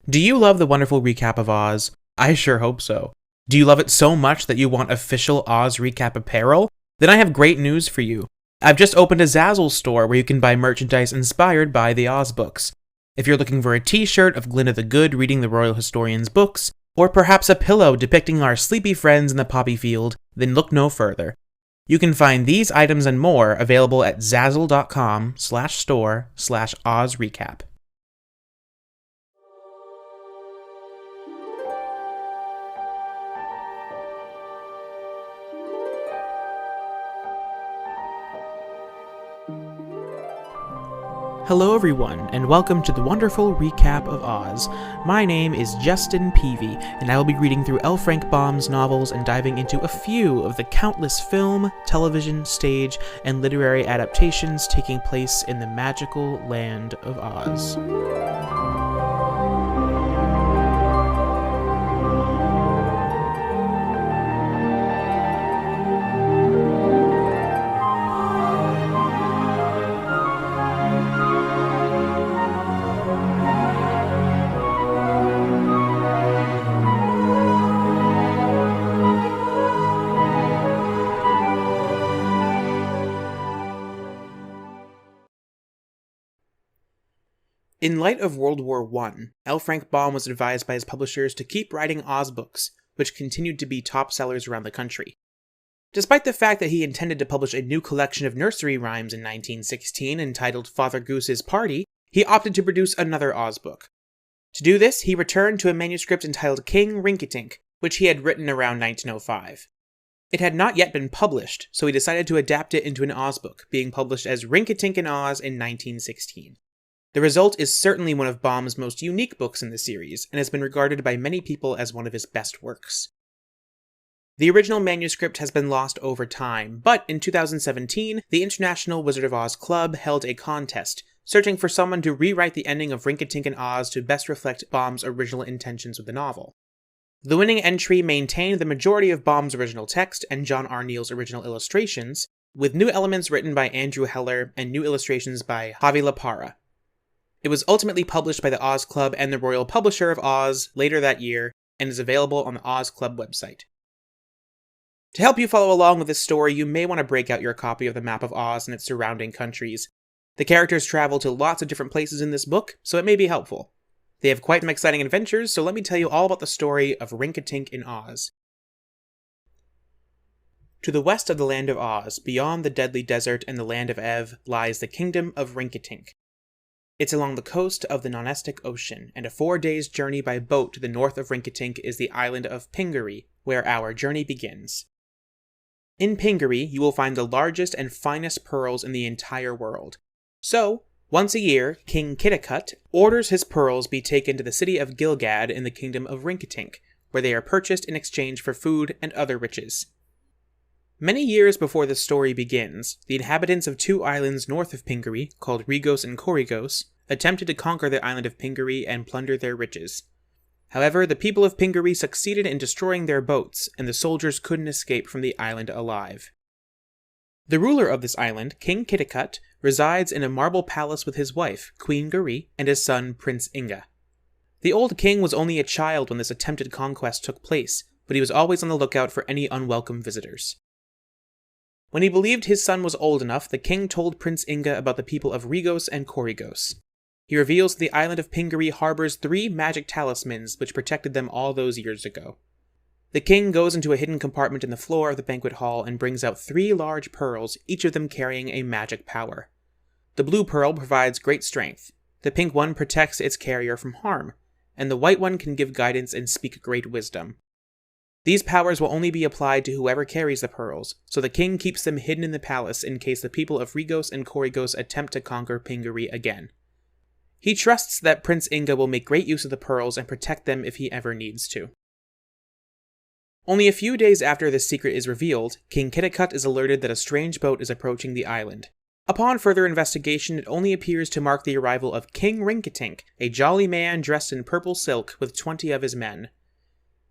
Do you love the wonderful recap of Oz? I sure hope so. Do you love it so much that you want official Oz recap apparel? Then I have great news for you. I've just opened a Zazzle store where you can buy merchandise inspired by the Oz books. If you're looking for a t-shirt of Glinda the Good reading the Royal Historian's books, or perhaps a pillow depicting our sleepy friends in the poppy field, then look no further. You can find these items and more available at zazzle.com/store/OzRecap. Hello everyone, and welcome to the wonderful recap of Oz. My name is Justin Peavy, and I will be reading through L. Frank Baum's novels and diving into a few of the countless film, television, stage, and literary adaptations taking place in the magical land of Oz. In light of World War I, L. Frank Baum was advised by his publishers to keep writing Oz books, which continued to be top sellers around the country. Despite the fact that he intended to publish a new collection of nursery rhymes in 1916 entitled Father Goose's Party, he opted to produce another Oz book. To do this, he returned to a manuscript entitled King Rinkitink, which he had written around 1905. It had not yet been published, so he decided to adapt it into an Oz book, being published as Rinkitink in Oz in 1916. The result is certainly one of Baum's most unique books in the series, and has been regarded by many people as one of his best works. The original manuscript has been lost over time, but in 2017, the International Wizard of Oz Club held a contest, searching for someone to rewrite the ending of Rinkitink in Oz to best reflect Baum's original intentions with the novel. The winning entry maintained the majority of Baum's original text and John R. Neal's original illustrations, with new elements written by Andrew Heller and new illustrations by Javi Laparra. It was ultimately published by the Oz Club and the Royal Publisher of Oz later that year, and is available on the Oz Club website. To help you follow along with this story, you may want to break out your copy of the map of Oz and its surrounding countries. The characters travel to lots of different places in this book, so it may be helpful. They have quite some exciting adventures, so let me tell you all about the story of Rinkitink in Oz. To the west of the land of Oz, beyond the deadly desert and the land of Ev, lies the kingdom of Rinkitink. It's along the coast of the Nonestic Ocean, and a 4 days' journey by boat to the north of Rinkitink is the island of Pingaree, where our journey begins. In Pingaree, you will find the largest and finest pearls in the entire world. So, once a year, King Kitticut orders his pearls be taken to the city of Gilgad in the kingdom of Rinkitink, where they are purchased in exchange for food and other riches. Many years before the story begins, the inhabitants of two islands north of Pingaree, called Regos and Coregos, attempted to conquer the island of Pingaree and plunder their riches. However, the people of Pingaree succeeded in destroying their boats, and the soldiers couldn't escape from the island alive. The ruler of this island, King Kitticut, resides in a marble palace with his wife, Queen Garee, and his son, Prince Inga. The old king was only a child when this attempted conquest took place, but he was always on the lookout for any unwelcome visitors. When he believed his son was old enough, the king told Prince Inga about the people of Regos and Coregos. He reveals the island of Pingaree harbors 3 magic talismans which protected them all those years ago. The king goes into a hidden compartment in the floor of the banquet hall and brings out 3 large pearls, each of them carrying a magic power. The blue pearl provides great strength, the pink one protects its carrier from harm, and the white one can give guidance and speak great wisdom. These powers will only be applied to whoever carries the pearls, so the king keeps them hidden in the palace in case the people of Regos and Coregos attempt to conquer Pingaree again. He trusts that Prince Inga will make great use of the pearls and protect them if he ever needs to. Only a few days after this secret is revealed, King Kitticut is alerted that a strange boat is approaching the island. Upon further investigation, it only appears to mark the arrival of King Rinkitink, a jolly man dressed in purple silk with 20 of his men.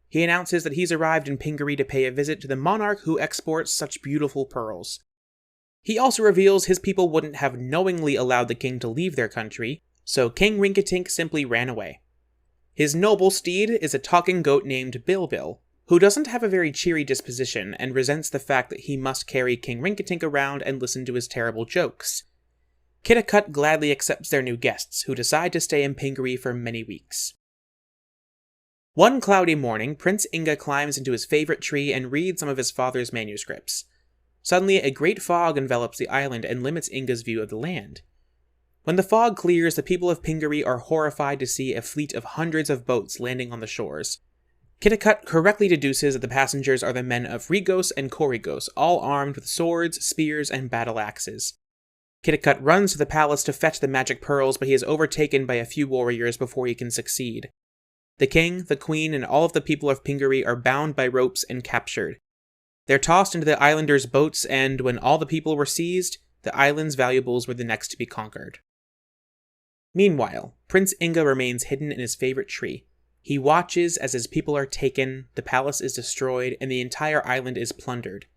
He announces that he's arrived in Pingaree to pay a visit to the monarch who exports such beautiful pearls. He also reveals his people wouldn't have knowingly allowed the king to leave their country, so King Rinkitink simply ran away. His noble steed is a talking goat named Bilbil, who doesn't have a very cheery disposition and resents the fact that he must carry King Rinkitink around and listen to his terrible jokes. Kitticut gladly accepts their new guests, who decide to stay in Pingaree for many weeks. One cloudy morning, Prince Inga climbs into his favorite tree and reads some of his father's manuscripts. Suddenly, a great fog envelops the island and limits Inga's view of the land. When the fog clears, the people of Pingaree are horrified to see a fleet of hundreds of boats landing on the shores. Kitticut correctly deduces that the passengers are the men of Regos and Coregos, all armed with swords, spears, and battle axes. Kitticut runs to the palace to fetch the magic pearls, but he is overtaken by a few warriors before he can succeed. The king, the queen, and all of the people of Pingaree are bound by ropes and captured. They're tossed into the islanders' boats, and when all the people were seized, the island's valuables were the next to be conquered. Meanwhile, Prince Inga remains hidden in his favorite tree. He watches as his people are taken, the palace is destroyed, and the entire island is plundered.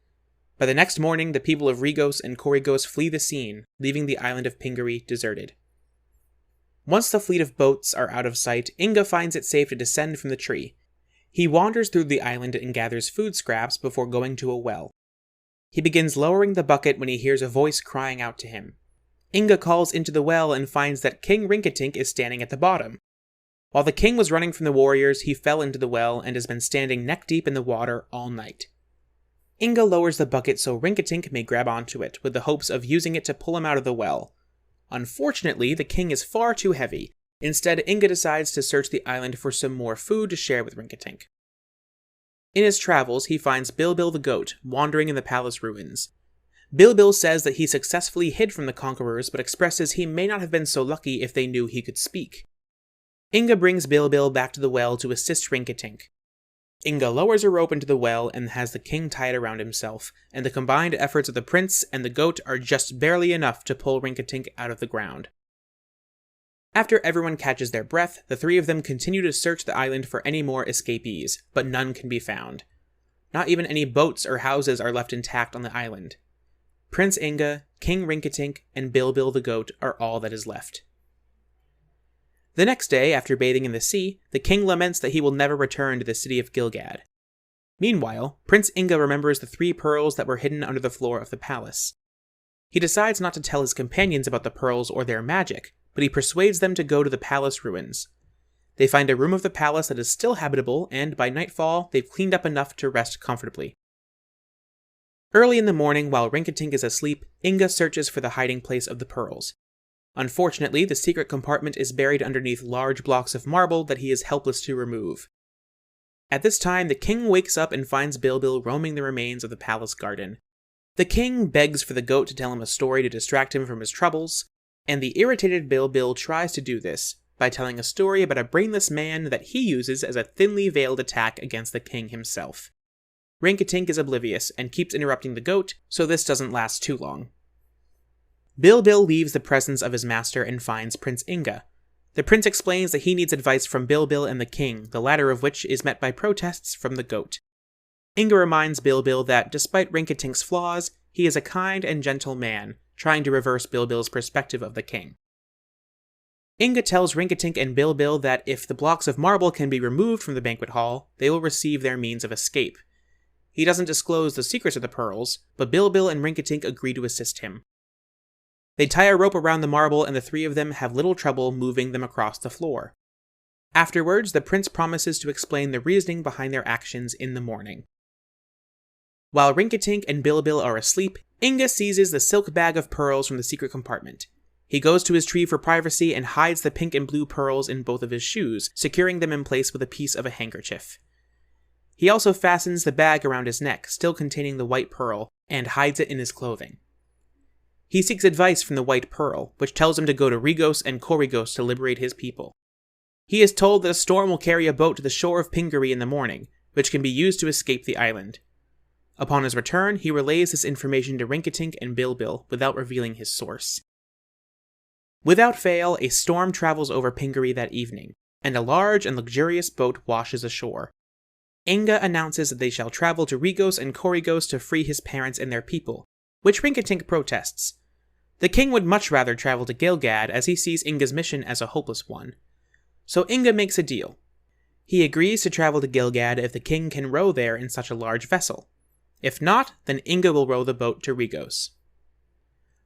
By the next morning, the people of Regos and Coregos flee the scene, leaving the island of Pingaree deserted. Once the fleet of boats are out of sight, Inga finds it safe to descend from the tree. He wanders through the island and gathers food scraps before going to a well. He begins lowering the bucket when he hears a voice crying out to him. Inga calls into the well and finds that King Rinkitink is standing at the bottom. While the king was running from the warriors, he fell into the well and has been standing neck-deep in the water all night. Inga lowers the bucket so Rinkitink may grab onto it, with the hopes of using it to pull him out of the well. Unfortunately, the king is far too heavy. Instead, Inga decides to search the island for some more food to share with Rinkitink. In his travels, he finds Bilbil the goat, wandering in the palace ruins. Bilbil says that he successfully hid from the conquerors, but expresses he may not have been so lucky if they knew he could speak. Inga brings Bilbil back to the well to assist Rinkitink. Inga lowers a rope into the well and has the king tied around himself, and the combined efforts of the prince and the goat are just barely enough to pull Rinkitink out of the ground. After everyone catches their breath, the three of them continue to search the island for any more escapees, but none can be found. Not even any boats or houses are left intact on the island. Prince Inga, King Rinkitink, and Bilbil the goat are all that is left. The next day, after bathing in the sea, the king laments that he will never return to the city of Gilgad. Meanwhile, Prince Inga remembers the 3 pearls that were hidden under the floor of the palace. He decides not to tell his companions about the pearls or their magic, but he persuades them to go to the palace ruins. They find a room of the palace that is still habitable, and by nightfall, they've cleaned up enough to rest comfortably. Early in the morning, while Rinkitink is asleep, Inga searches for the hiding place of the pearls. Unfortunately, the secret compartment is buried underneath large blocks of marble that he is helpless to remove. At this time, the king wakes up and finds Bilbil roaming the remains of the palace garden. The king begs for the goat to tell him a story to distract him from his troubles, and the irritated Bilbil tries to do this by telling a story about a brainless man that he uses as a thinly veiled attack against the king himself. Rinkitink is oblivious and keeps interrupting the goat, so this doesn't last too long. Bilbil leaves the presence of his master and finds Prince Inga. The prince explains that he needs advice from Bilbil and the king, the latter of which is met by protests from the goat. Inga reminds Bilbil that, despite Rinkitink's flaws, he is a kind and gentle man, trying to reverse Bilbil's perspective of the king. Inga tells Rinkitink and Bilbil that if the blocks of marble can be removed from the banquet hall, they will receive their means of escape. He doesn't disclose the secrets of the pearls, but Bilbil and Rinkitink agree to assist him. They tie a rope around the marble and the 3 of them have little trouble moving them across the floor. Afterwards, the prince promises to explain the reasoning behind their actions in the morning. While Rinkitink and Bilbil are asleep, Inga seizes the silk bag of pearls from the secret compartment. He goes to his tree for privacy and hides the pink and blue pearls in both of his shoes, securing them in place with a piece of a handkerchief. He also fastens the bag around his neck, still containing the white pearl, and hides it in his clothing. He seeks advice from the White Pearl, which tells him to go to Regos and Coregos to liberate his people. He is told that a storm will carry a boat to the shore of Pingaree in the morning, which can be used to escape the island. Upon his return, he relays this information to Rinkitink and Bilbil without revealing his source. Without fail, a storm travels over Pingaree that evening, and a large and luxurious boat washes ashore. Inga announces that they shall travel to Regos and Coregos to free his parents and their people, which Rinkitink protests. The king would much rather travel to Gilgad as he sees Inga's mission as a hopeless one. So Inga makes a deal. He agrees to travel to Gilgad if the king can row there in such a large vessel. If not, then Inga will row the boat to Regos.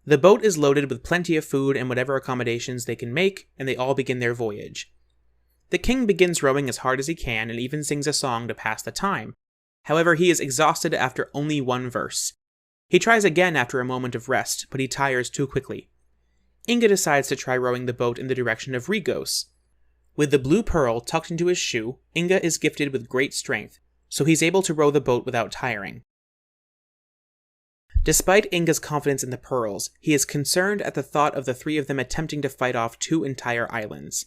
The boat is loaded with plenty of food and whatever accommodations they can make, and they all begin their voyage. The king begins rowing as hard as he can and even sings a song to pass the time. However, he is exhausted after only one verse. He tries again after a moment of rest, but he tires too quickly. Inga decides to try rowing the boat in the direction of Regos. With the blue pearl tucked into his shoe, Inga is gifted with great strength, so he's able to row the boat without tiring. Despite Inga's confidence in the pearls, he is concerned at the thought of the three of them attempting to fight off 2 entire islands.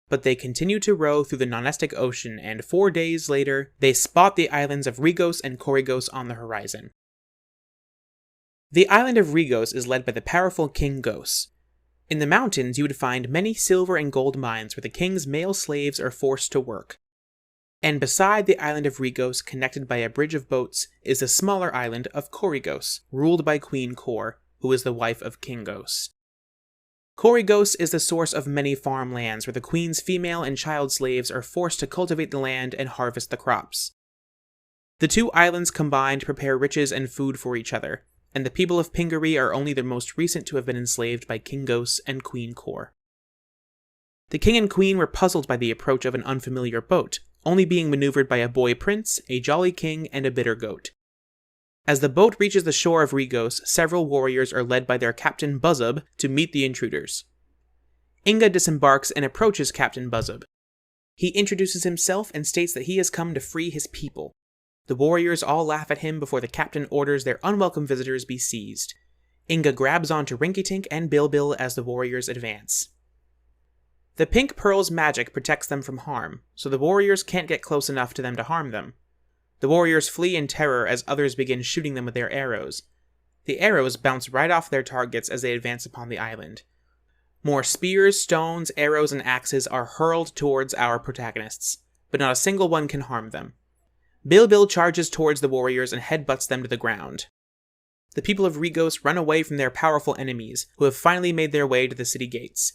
But they continue to row through the non-estic ocean, and 4 days later, they spot the islands of Regos and Coregos on the horizon. The island of Regos is led by the powerful King Gos. In the mountains, you would find many silver and gold mines where the king's male slaves are forced to work. And beside the island of Regos, connected by a bridge of boats, is the smaller island of Coregos, ruled by Queen Cor, who is the wife of King Gos. Coregos is the source of many farmlands where the queen's female and child slaves are forced to cultivate the land and harvest the crops. The 2 islands combined prepare riches and food for each other, and the people of Pingaree are only the most recent to have been enslaved by King Gos and Queen Cor. The king and queen were puzzled by the approach of an unfamiliar boat, only being maneuvered by a boy prince, a jolly king, and a bitter goat. As the boat reaches the shore of Regos, several warriors are led by their captain Buzzub to meet the intruders. Inga disembarks and approaches Captain Buzzub. He introduces himself and states that he has come to free his people. The warriors all laugh at him before the captain orders their unwelcome visitors be seized. Inga grabs onto Rinkitink and Bilbil as the warriors advance. The pink pearl's magic protects them from harm, so the warriors can't get close enough to them to harm them. The warriors flee in terror as others begin shooting them with their arrows. The arrows bounce right off their targets as they advance upon the island. More spears, stones, arrows, and axes are hurled towards our protagonists, but not a single one can harm them. Bilbil charges towards the warriors and headbutts them to the ground. The people of Regos run away from their powerful enemies, who have finally made their way to the city gates.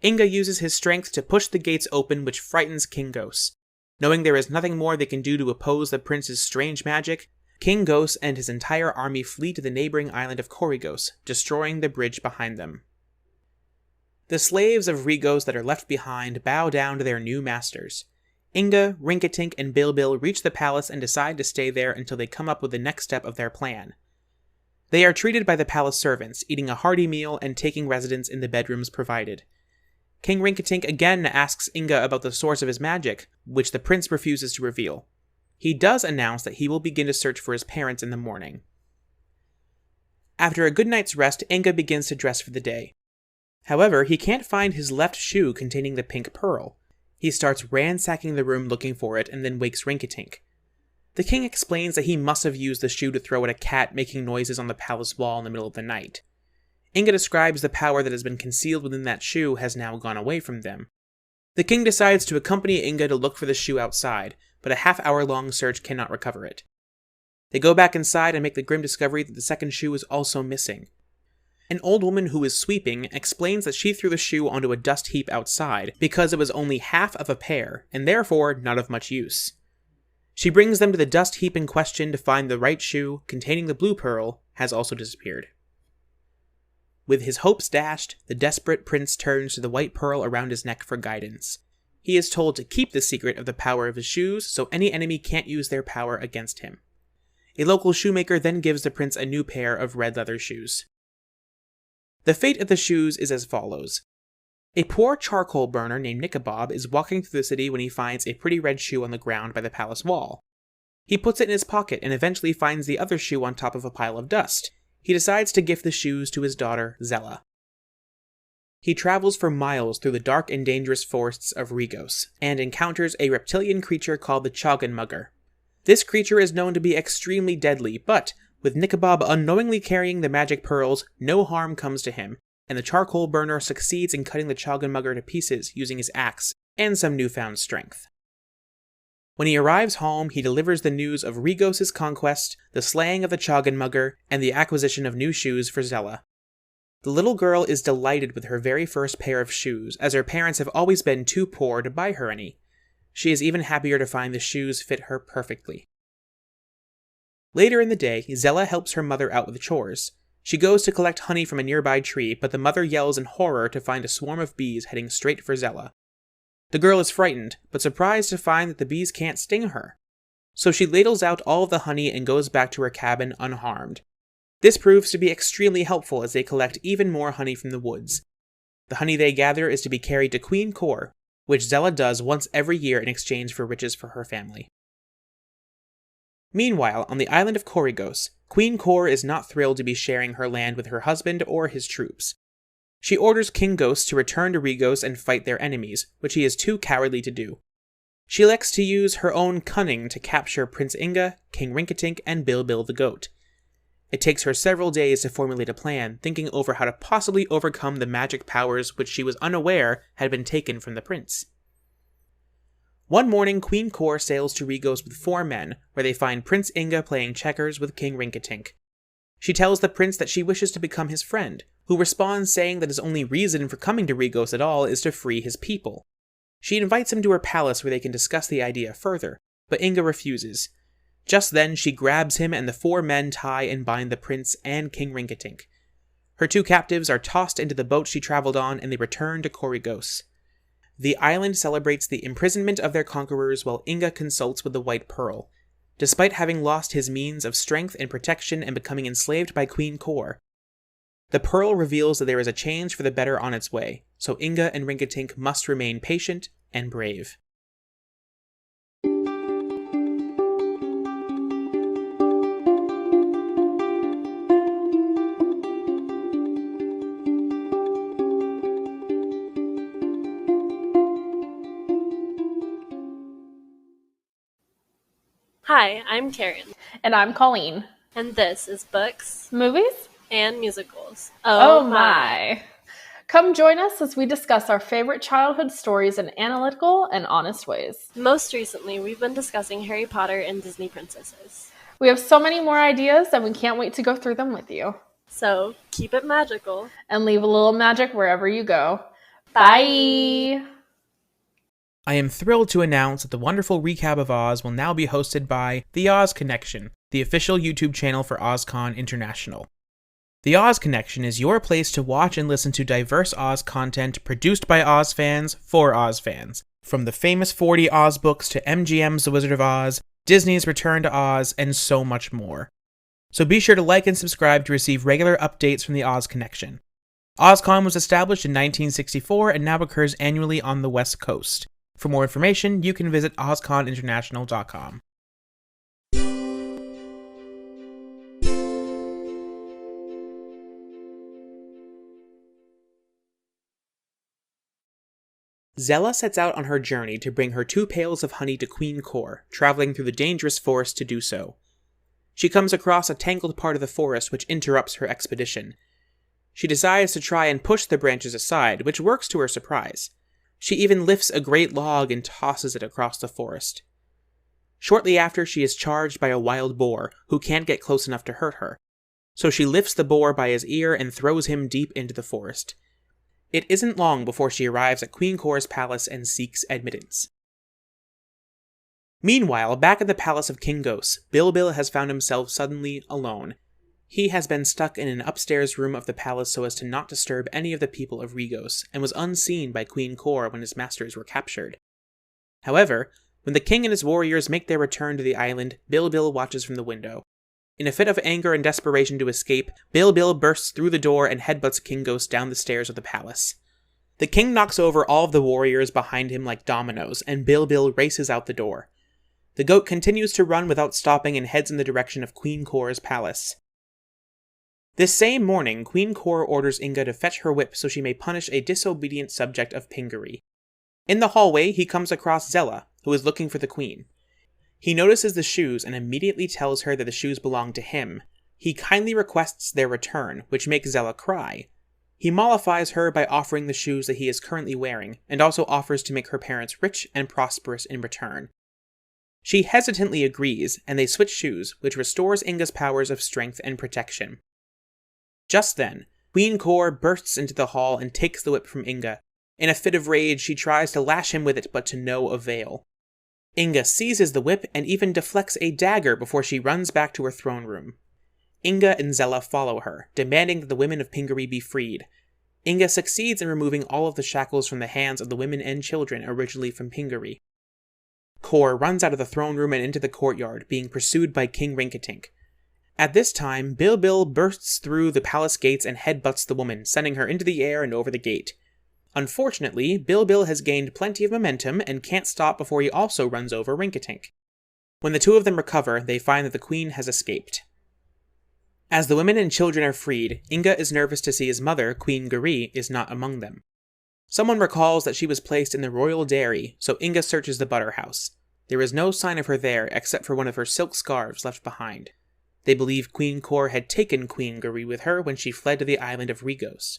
Inga uses his strength to push the gates open, which frightens King Gos. Knowing there is nothing more they can do to oppose the prince's strange magic, King Gos and his entire army flee to the neighboring island of Coregos, destroying the bridge behind them. The slaves of Regos that are left behind bow down to their new masters. Inga, Rinkitink, and Bilbil reach the palace and decide to stay there until they come up with the next step of their plan. They are treated by the palace servants, eating a hearty meal and taking residence in the bedrooms provided. King Rinkitink again asks Inga about the source of his magic, which the prince refuses to reveal. He does announce that he will begin to search for his parents in the morning. After a good night's rest, Inga begins to dress for the day. However, he can't find his left shoe containing the pink pearl. He starts ransacking the room looking for it and then wakes Rinkitink. The king explains that he must have used the shoe to throw at a cat making noises on the palace wall in the middle of the night. Inga describes the power that has been concealed within that shoe has now gone away from them. The king decides to accompany Inga to look for the shoe outside, but a half-hour-long search cannot recover it. They go back inside and make the grim discovery that the second shoe is also missing. An old woman who is sweeping explains that she threw the shoe onto a dust heap outside because it was only half of a pair, and therefore not of much use. She brings them to the dust heap in question to find the right shoe, containing the blue pearl, has also disappeared. With his hopes dashed, the desperate prince turns to the white pearl around his neck for guidance. He is told to keep the secret of the power of his shoes so any enemy can't use their power against him. A local shoemaker then gives the prince a new pair of red leather shoes. The fate of the shoes is as follows. A poor charcoal burner named Nikabob is walking through the city when he finds a pretty red shoe on the ground by the palace wall. He puts it in his pocket and eventually finds the other shoe on top of a pile of dust. He decides to gift the shoes to his daughter, Zella. He travels for miles through the dark and dangerous forests of Regos, and encounters a reptilian creature called the Choggenmugger. This creature is known to be extremely deadly, but, with Nikabob unknowingly carrying the magic pearls, no harm comes to him, and the charcoal burner succeeds in cutting the Choggenmugger to pieces using his axe, and some newfound strength. When he arrives home, he delivers the news of Regos' conquest, the slaying of the Choggenmugger, and the acquisition of new shoes for Zella. The little girl is delighted with her very first pair of shoes, as her parents have always been too poor to buy her any. She is even happier to find the shoes fit her perfectly. Later in the day, Zella helps her mother out with chores. She goes to collect honey from a nearby tree, but the mother yells in horror to find a swarm of bees heading straight for Zella. The girl is frightened, but surprised to find that the bees can't sting her. So she ladles out all of the honey and goes back to her cabin unharmed. This proves to be extremely helpful as they collect even more honey from the woods. The honey they gather is to be carried to Queen Core, which Zella does once every year in exchange for riches for her family. Meanwhile, on the island of Coregos, Queen Core is not thrilled to be sharing her land with her husband or his troops. She orders King Ghost to return to Regos and fight their enemies, which he is too cowardly to do. She elects to use her own cunning to capture Prince Inga, King Rinkitink, and Bilbil the goat. It takes her several days to formulate a plan, thinking over how to possibly overcome the magic powers which she was unaware had been taken from the prince. One morning, Queen Core sails to Regos with 4 men, where they find Prince Inga playing checkers with King Rinkitink. She tells the prince that she wishes to become his friend, who responds saying that his only reason for coming to Regos at all is to free his people. She invites him to her palace where they can discuss the idea further, but Inga refuses. Just then, she grabs him and the 4 men tie and bind the prince and King Rinkitink. Her 2 captives are tossed into the boat she traveled on and they return to Coregos. The island celebrates the imprisonment of their conquerors while Inga consults with the White Pearl. Despite having lost his means of strength and protection and becoming enslaved by Queen Core, the Pearl reveals that there is a change for the better on its way, so Inga and Rinkitink must remain patient and brave. Hi, I'm Karen. And I'm Colleen. And this is Books Movies and Musicals. Oh my! Come join us as we discuss our favorite childhood stories in analytical and honest ways. Most recently, we've been discussing Harry Potter and Disney princesses. We have so many more ideas and we can't wait to go through them with you. So, keep it magical. And leave a little magic wherever you go. Bye! I am thrilled to announce that the wonderful recap of Oz will now be hosted by the OzConnection, the official YouTube channel for OzCon International. The OzConnection is your place to watch and listen to diverse Oz content produced by Oz fans for Oz fans, from the famous 40 Oz books to MGM's The Wizard of Oz, Disney's Return to Oz, and so much more. So be sure to like and subscribe to receive regular updates from the OzConnection. OzCon was established in 1964 and now occurs annually on the West Coast. For more information, you can visit OzConInternational.com. Zella sets out on her journey to bring her 2 pails of honey to Queen Core, traveling through the dangerous forest to do so. She comes across a tangled part of the forest which interrupts her expedition. She decides to try and push the branches aside, which works to her surprise. She even lifts a great log and tosses it across the forest. Shortly after, she is charged by a wild boar, who can't get close enough to hurt her. So she lifts the boar by his ear and throws him deep into the forest. It isn't long before she arrives at Queen Core's palace and seeks admittance. Meanwhile, back at the palace of King Ghost, Bilbil has found himself suddenly alone. He has been stuck in an upstairs room of the palace so as to not disturb any of the people of Regos, and was unseen by Queen Core when his masters were captured. However, when the king and his warriors make their return to the island, Bilbil watches from the window. In a fit of anger and desperation to escape, Bilbil bursts through the door and headbutts King Ghost down the stairs of the palace. The king knocks over all of the warriors behind him like dominoes, and Bilbil races out the door. The goat continues to run without stopping and heads in the direction of Queen Core's palace. This same morning, Queen Core orders Inga to fetch her whip so she may punish a disobedient subject of Pingaree. In the hallway, he comes across Zella, who is looking for the queen. He notices the shoes and immediately tells her that the shoes belong to him. He kindly requests their return, which makes Zella cry. He mollifies her by offering the shoes that he is currently wearing, and also offers to make her parents rich and prosperous in return. She hesitantly agrees, and they switch shoes, which restores Inga's powers of strength and protection. Just then, Queen Core bursts into the hall and takes the whip from Inga. In a fit of rage, she tries to lash him with it, but to no avail. Inga seizes the whip and even deflects a dagger before she runs back to her throne room. Inga and Zella follow her, demanding that the women of Pingaree be freed. Inga succeeds in removing all of the shackles from the hands of the women and children originally from Pingaree. Core runs out of the throne room and into the courtyard, being pursued by King Rinkitink. At this time, Bilbil bursts through the palace gates and headbutts the woman, sending her into the air and over the gate. Unfortunately, Bilbil has gained plenty of momentum and can't stop before he also runs over Rinkitink. When the two of them recover, they find that the queen has escaped. As the women and children are freed, Inga is nervous to see his mother, Queen Garee, is not among them. Someone recalls that she was placed in the royal dairy, so Inga searches the butter house. There is no sign of her there except for one of her silk scarves left behind. They believe Queen Core had taken Queen Garee with her when she fled to the island of Regos.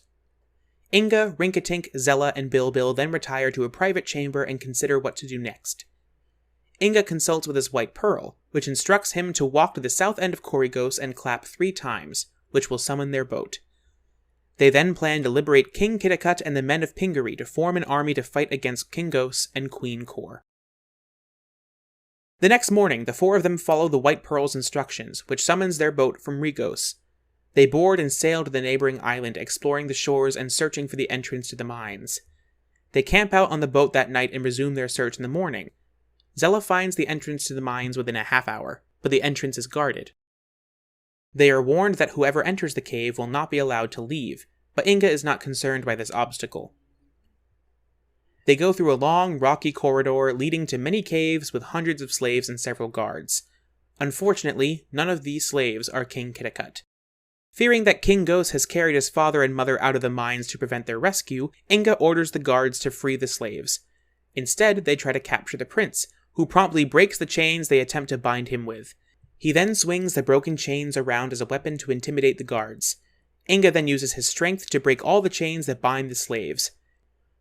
Inga, Rinkitink, Zella, and Bilbil then retire to a private chamber and consider what to do next. Inga consults with his white pearl, which instructs him to walk to the south end of Coregos and clap 3 times, which will summon their boat. They then plan to liberate King Kitticut and the men of Pingaree to form an army to fight against King Gos and Queen Core. The next morning, the 4 of them follow the White Pearl's instructions, which summons their boat from Regos. They board and sail to the neighboring island, exploring the shores and searching for the entrance to the mines. They camp out on the boat that night and resume their search in the morning. Zella finds the entrance to the mines within a half hour, but the entrance is guarded. They are warned that whoever enters the cave will not be allowed to leave, but Inga is not concerned by this obstacle. They go through a long, rocky corridor leading to many caves with hundreds of slaves and several guards. Unfortunately, none of these slaves are King Kitticut. Fearing that King Gos has carried his father and mother out of the mines to prevent their rescue, Inga orders the guards to free the slaves. Instead, they try to capture the prince, who promptly breaks the chains they attempt to bind him with. He then swings the broken chains around as a weapon to intimidate the guards. Inga then uses his strength to break all the chains that bind the slaves.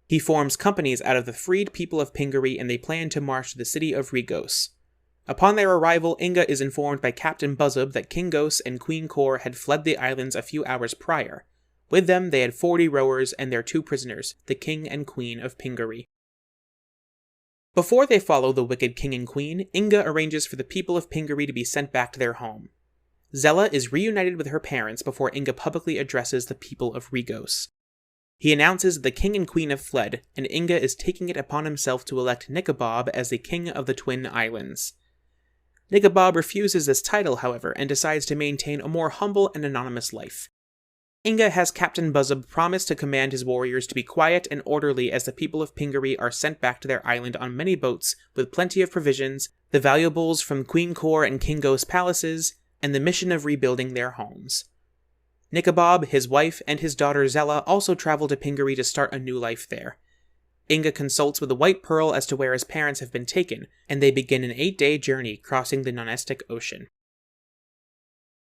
He forms companies out of the freed people of Pingaree and they plan to march to the city of Regos. Upon their arrival, Inga is informed by Captain Buzzub that King Gos and Queen Core had fled the islands a few hours prior. With them, they had 40 rowers and their 2 prisoners, the King and Queen of Pingaree. Before they follow the wicked King and Queen, Inga arranges for the people of Pingaree to be sent back to their home. Zella is reunited with her parents before Inga publicly addresses the people of Regos. He announces that the King and Queen have fled, and Inga is taking it upon himself to elect Nikabob as the King of the Twin Islands. Nikabob refuses this title, however, and decides to maintain a more humble and anonymous life. Inga has Captain Buzzub promise to command his warriors to be quiet and orderly as the people of Pingaree are sent back to their island on many boats with plenty of provisions, the valuables from Queen Core and King Gos palaces, and the mission of rebuilding their homes. Nikabob, his wife, and his daughter Zella also travel to Pingaree to start a new life there. Inga consults with the White Pearl as to where his parents have been taken, and they begin an 8-day journey crossing the non-estic ocean.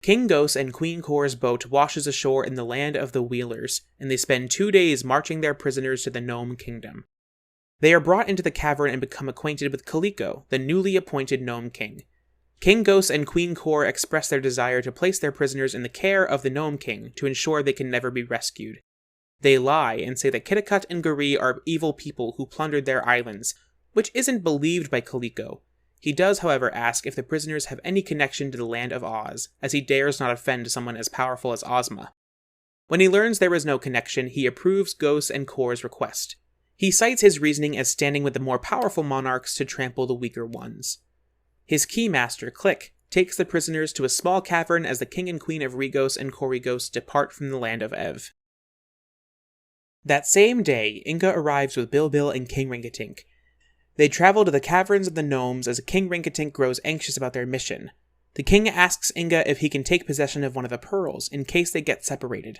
King Gos and Queen Core's boat washes ashore in the land of the Wheelers, and they spend 2 days marching their prisoners to the Gnome Kingdom. They are brought into the cavern and become acquainted with Kaliko, the newly appointed Gnome King. King Gos and Queen Core express their desire to place their prisoners in the care of the Gnome King to ensure they can never be rescued. They lie and say that Kitticut and Garee are evil people who plundered their islands, which isn't believed by Kaliko. He does, however, ask if the prisoners have any connection to the land of Oz, as he dares not offend someone as powerful as Ozma. When he learns there is no connection, he approves Gos and Core's request. He cites his reasoning as standing with the more powerful monarchs to trample the weaker ones. His keymaster, Click, takes the prisoners to a small cavern as the King and Queen of Regos and Coregos depart from the land of Ev. That same day, Inga arrives with Bilbil and King Rinkitink. They travel to the caverns of the gnomes as King Rinkitink grows anxious about their mission. The king asks Inga if he can take possession of one of the pearls in case they get separated.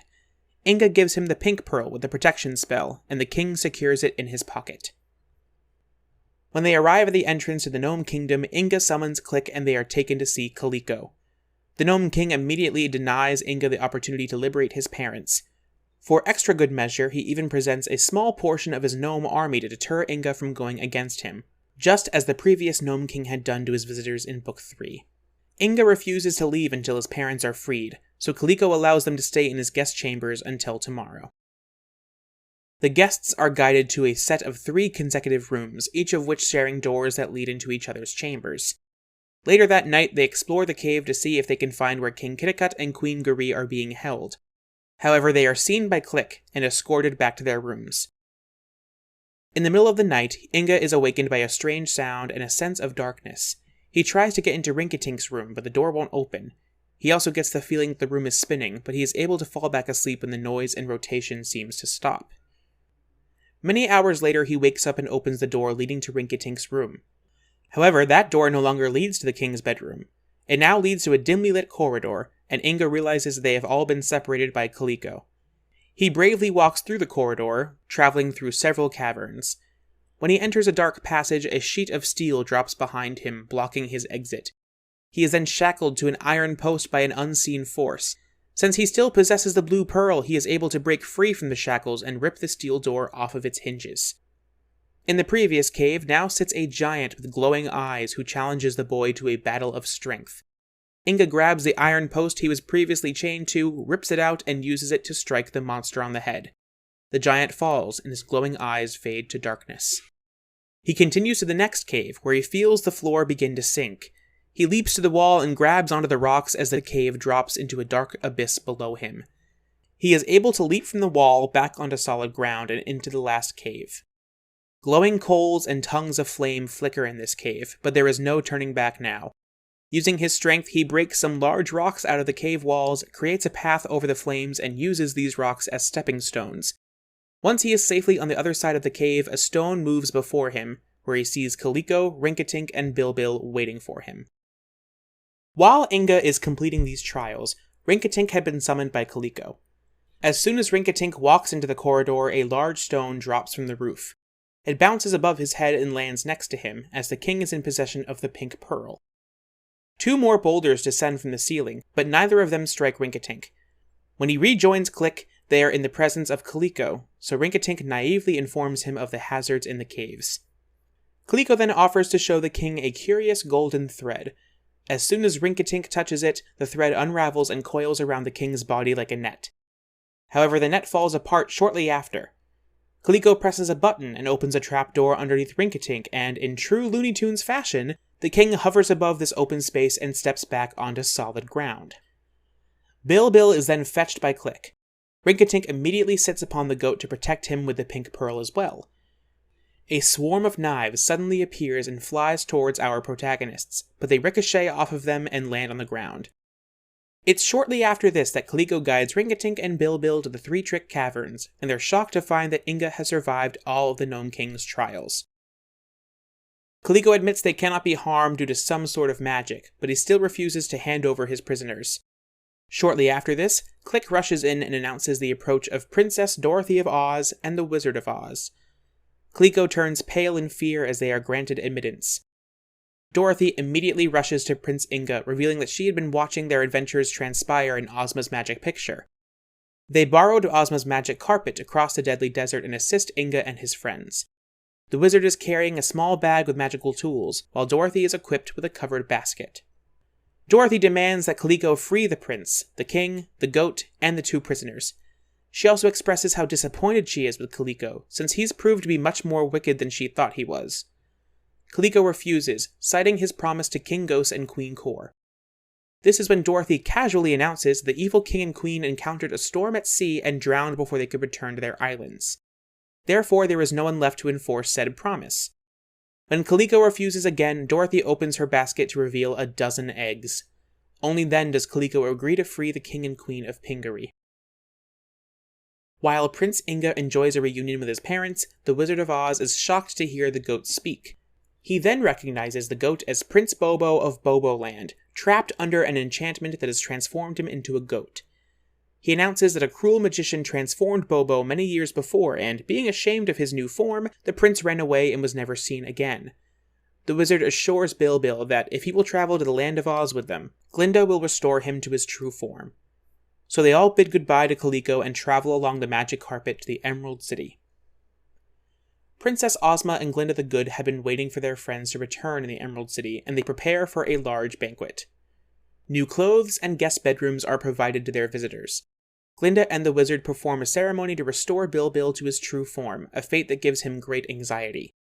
Inga gives him the pink pearl with the protection spell, and the king secures it in his pocket. When they arrive at the entrance to the Gnome Kingdom, Inga summons Click and they are taken to see Kaliko. The Gnome King immediately denies Inga the opportunity to liberate his parents. For extra good measure, he even presents a small portion of his gnome army to deter Inga from going against him, just as the previous Gnome King had done to his visitors in Book 3. Inga refuses to leave until his parents are freed, so Kaliko allows them to stay in his guest chambers until tomorrow. The guests are guided to a set of 3 consecutive rooms, each of which sharing doors that lead into each other's chambers. Later that night, they explore the cave to see if they can find where King Kitticut and Queen Garee are being held. However, they are seen by Click and escorted back to their rooms. In the middle of the night, Inga is awakened by a strange sound and a sense of darkness. He tries to get into Rinkitink's room, but the door won't open. He also gets the feeling that the room is spinning, but he is able to fall back asleep when the noise and rotation seems to stop. Many hours later, he wakes up and opens the door leading to Rinkitink's room. However, that door no longer leads to the king's bedroom. It now leads to a dimly lit corridor, and Inga realizes they have all been separated by Kaliko. He bravely walks through the corridor, traveling through several caverns. When he enters a dark passage, a sheet of steel drops behind him, blocking his exit. He is then shackled to an iron post by an unseen force. Since he still possesses the blue pearl, he is able to break free from the shackles and rip the steel door off of its hinges. In the previous cave now sits a giant with glowing eyes who challenges the boy to a battle of strength. Inga grabs the iron post he was previously chained to, rips it out, and uses it to strike the monster on the head. The giant falls, and his glowing eyes fade to darkness. He continues to the next cave, where he feels the floor begin to sink. He leaps to the wall and grabs onto the rocks as the cave drops into a dark abyss below him. He is able to leap from the wall back onto solid ground and into the last cave. Glowing coals and tongues of flame flicker in this cave, but there is no turning back now. Using his strength, he breaks some large rocks out of the cave walls, creates a path over the flames, and uses these rocks as stepping stones. Once he is safely on the other side of the cave, a stone moves before him, where he sees Kaliko, Rinkitink, and Bilbil waiting for him. While Inga is completing these trials, Rinkitink had been summoned by Kaliko. As soon as Rinkitink walks into the corridor, a large stone drops from the roof. It bounces above his head and lands next to him, as the king is in possession of the pink pearl. 2 more boulders descend from the ceiling, but neither of them strike Rinkitink. When he rejoins Click, they are in the presence of Kaliko, so Rinkitink naively informs him of the hazards in the caves. Kaliko then offers to show the king a curious golden thread. As soon as Rinkitink touches it, the thread unravels and coils around the king's body like a net. However, the net falls apart shortly after. Kaliko presses a button and opens a trapdoor underneath Rinkitink, and in true Looney Tunes fashion, the king hovers above this open space and steps back onto solid ground. Bilbil is then fetched by Click. Rinkitink immediately sits upon the goat to protect him with the pink pearl as well. A swarm of knives suddenly appears and flies towards our protagonists, but they ricochet off of them and land on the ground. It's shortly after this that Kaliko guides Rinkitink and Bilbil to the 3 trick caverns, and they're shocked to find that Inga has survived all of the Gnome King's trials. Kaliko admits they cannot be harmed due to some sort of magic, but he still refuses to hand over his prisoners. Shortly after this, Click rushes in and announces the approach of Princess Dorothy of Oz and the Wizard of Oz. Kaliko turns pale in fear as they are granted admittance. Dorothy immediately rushes to Prince Inga, revealing that she had been watching their adventures transpire in Ozma's magic picture. They borrowed Ozma's magic carpet to cross the deadly desert and assist Inga and his friends. The wizard is carrying a small bag with magical tools, while Dorothy is equipped with a covered basket. Dorothy demands that Kaliko free the prince, the king, the goat, and the 2 prisoners. She also expresses how disappointed she is with Kaliko, since he's proved to be much more wicked than she thought he was. Kaliko refuses, citing his promise to King Ghost and Queen Kor. This is when Dorothy casually announces the evil king and queen encountered a storm at sea and drowned before they could return to their islands. Therefore, there is no one left to enforce said promise. When Kaliko refuses again, Dorothy opens her basket to reveal a dozen eggs. Only then does Kaliko agree to free the king and queen of Pingaree. While Prince Inga enjoys a reunion with his parents, the Wizard of Oz is shocked to hear the goat speak. He then recognizes the goat as Prince Bobo of Boboland, trapped under an enchantment that has transformed him into a goat. He announces that a cruel magician transformed Bobo many years before, and, being ashamed of his new form, the prince ran away and was never seen again. The wizard assures Bilbil that if he will travel to the land of Oz with them, Glinda will restore him to his true form. So they all bid goodbye to Kaliko and travel along the magic carpet to the Emerald City. Princess Ozma and Glinda the Good have been waiting for their friends to return in the Emerald City, and they prepare for a large banquet. New clothes and guest bedrooms are provided to their visitors. Glinda and the wizard perform a ceremony to restore Bilbil to his true form, a fate that gives him great anxiety.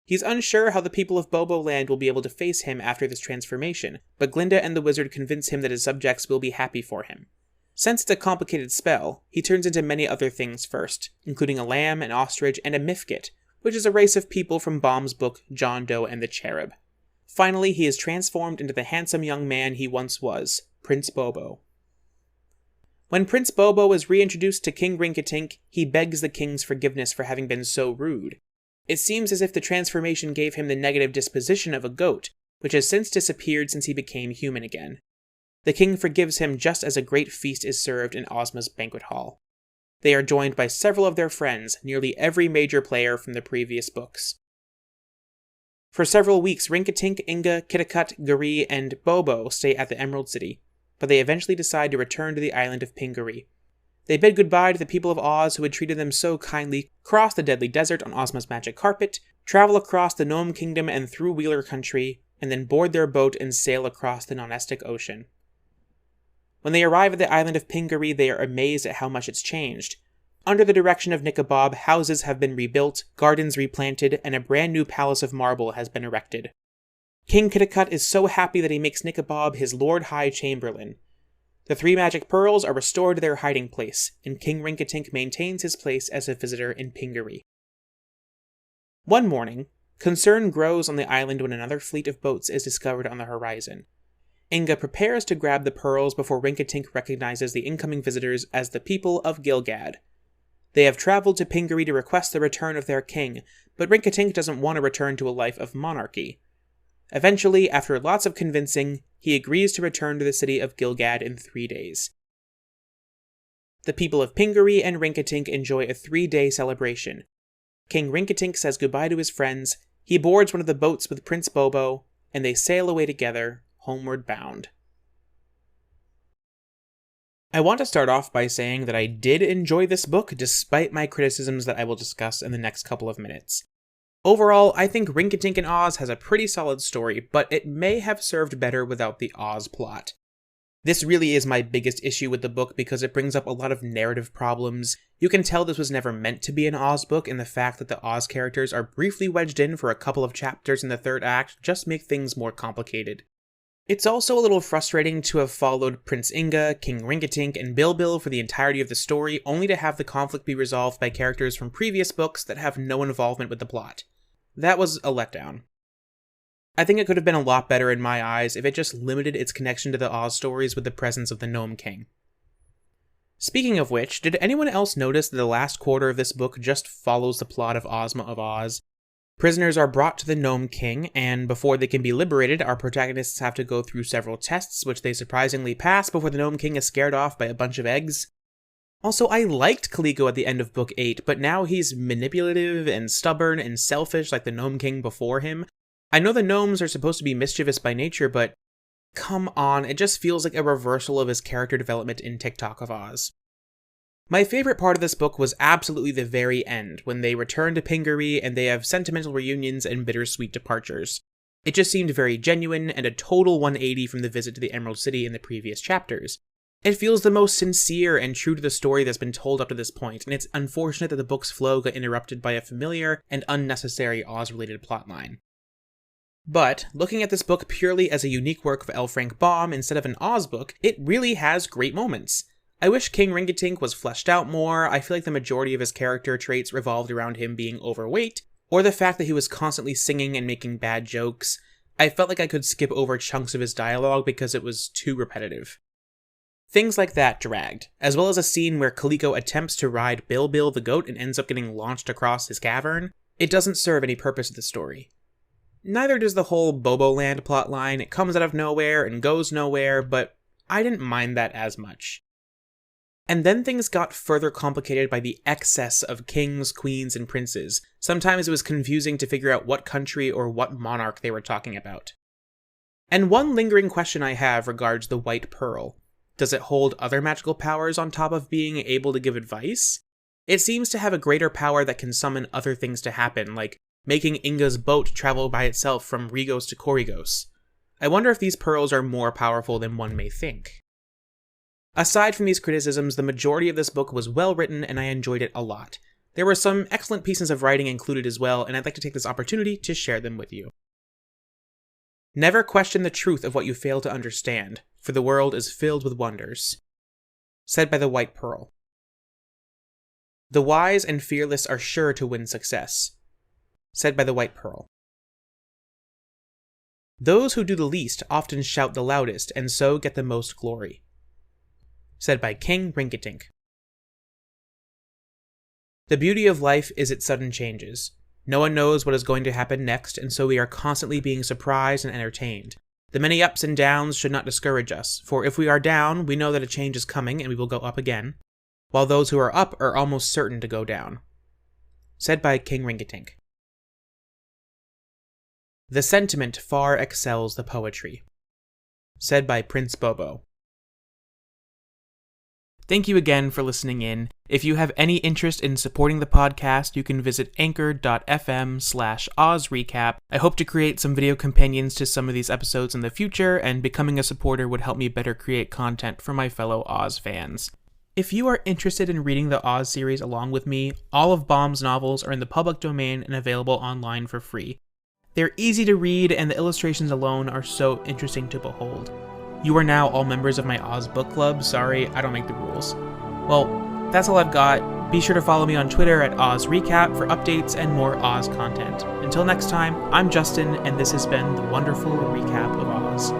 He's unsure how the people of Bobo Land will be able to face him after this transformation, but Glinda and the wizard convince him that his subjects will be happy for him. Since it's a complicated spell, he turns into many other things first, including a lamb, an ostrich, and a Mifkit, which is a race of people from Baum's book John Doe and the Cherub. Finally, he is transformed into the handsome young man he once was, Prince Bobo. When Prince Bobo is reintroduced to King Rinkitink, he begs the king's forgiveness for having been so rude. It seems as if the transformation gave him the negative disposition of a goat, which has since disappeared since he became human again. The king forgives him just as a great feast is served in Ozma's banquet hall. They are joined by several of their friends, nearly every major player from the previous books. For several weeks, Rinkitink, Inga, Pingaree, and Bobo stay at the Emerald City, but they eventually decide to return to the island of Pingaree. They bid goodbye to the people of Oz who had treated them so kindly, cross the deadly desert on Ozma's magic carpet, travel across the Gnome Kingdom and through Wheeler Country, and then board their boat and sail across the non-estic ocean. When they arrive at the island of Pingaree, they are amazed at how much it's changed. Under the direction of Nikabob, houses have been rebuilt, gardens replanted, and a brand new palace of marble has been erected. King Kitticut is so happy that he makes Nikabob his Lord High Chamberlain. The 3 magic pearls are restored to their hiding place, and King Rinkitink maintains his place as a visitor in Pingaree. One morning, concern grows on the island when another fleet of boats is discovered on the horizon. Inga prepares to grab the pearls before Rinkitink recognizes the incoming visitors as the people of Gilgad. They have traveled to Pingaree to request the return of their king, but Rinkitink doesn't want to return to a life of monarchy. Eventually, after lots of convincing, he agrees to return to the city of Gilgad in 3 days. The people of Pingaree and Rinkitink enjoy a 3-day celebration. King Rinkitink says goodbye to his friends, he boards one of the boats with Prince Bobo, and they sail away together, homeward bound. I want to start off by saying that I did enjoy this book despite my criticisms that I will discuss in the next couple of minutes. Overall, I think Rinkitink in Oz has a pretty solid story, but it may have served better without the Oz plot. This really is my biggest issue with the book because it brings up a lot of narrative problems. You can tell this was never meant to be an Oz book, and the fact that the Oz characters are briefly wedged in for a couple of chapters in the 3rd act just make things more complicated. It's also a little frustrating to have followed Prince Inga, King Rinkitink, and Bilbil for the entirety of the story, only to have the conflict be resolved by characters from previous books that have no involvement with the plot. That was a letdown. I think it could have been a lot better in my eyes if it just limited its connection to the Oz stories with the presence of the Gnome King. Speaking of which, did anyone else notice that the last quarter of this book just follows the plot of Ozma of Oz? Prisoners are brought to the Gnome King, and before they can be liberated, our protagonists have to go through several tests, which they surprisingly pass before the Gnome King is scared off by a bunch of eggs. Also, I liked Kaliko at the end of Book 8, but now he's manipulative and stubborn and selfish like the Gnome King before him. I know the gnomes are supposed to be mischievous by nature, but come on, it just feels like a reversal of his character development in TikTok of Oz. My favorite part of this book was absolutely the very end, when they return to Pingaree and they have sentimental reunions and bittersweet departures. It just seemed very genuine and a total 180 from the visit to the Emerald City in the previous chapters. It feels the most sincere and true to the story that's been told up to this point, and it's unfortunate that the book's flow got interrupted by a familiar and unnecessary Oz-related plotline. But, looking at this book purely as a unique work of L. Frank Baum instead of an Oz book, it really has great moments. I wish King Rinkitink was fleshed out more. I feel like the majority of his character traits revolved around him being overweight, or the fact that he was constantly singing and making bad jokes. I felt like I could skip over chunks of his dialogue because it was too repetitive. Things like that dragged, as well as a scene where Kaliko attempts to ride Bilbil the goat and ends up getting launched across his cavern. It doesn't serve any purpose to the story. Neither does the whole Bobo Land plotline. It comes out of nowhere and goes nowhere, but I didn't mind that as much. And then things got further complicated by the excess of kings, queens, and princes. Sometimes it was confusing to figure out what country or what monarch they were talking about. And one lingering question I have regards the White Pearl. Does it hold other magical powers on top of being able to give advice? It seems to have a greater power that can summon other things to happen, like making Inga's boat travel by itself from Regos to Coregos. I wonder if these pearls are more powerful than one may think. Aside from these criticisms, the majority of this book was well written and I enjoyed it a lot. There were some excellent pieces of writing included as well, and I'd like to take this opportunity to share them with you. Never question the truth of what you fail to understand, for the world is filled with wonders. Said by the White Pearl. The wise and fearless are sure to win success. Said by the White Pearl. Those who do the least often shout the loudest and so get the most glory. Said by King Rinkitink. The beauty of life is its sudden changes. No one knows what is going to happen next, and so we are constantly being surprised and entertained. The many ups and downs should not discourage us, for if we are down, we know that a change is coming and we will go up again, while those who are up are almost certain to go down. Said by King Rinkitink. The sentiment far excels the poetry. Said by Prince Bobo. Thank you again for listening in. If you have any interest in supporting the podcast, you can visit anchor.fm/OzRecap. I hope to create some video companions to some of these episodes in the future, and becoming a supporter would help me better create content for my fellow Oz fans. If you are interested in reading the Oz series along with me, all of Baum's novels are in the public domain and available online for free. They're easy to read, and the illustrations alone are so interesting to behold. You are now all members of my Oz book club. Sorry, I don't make the rules. Well, that's all I've got. Be sure to follow me on Twitter at OzRecap for updates and more Oz content. Until next time, I'm Justin, and this has been the wonderful recap of Oz.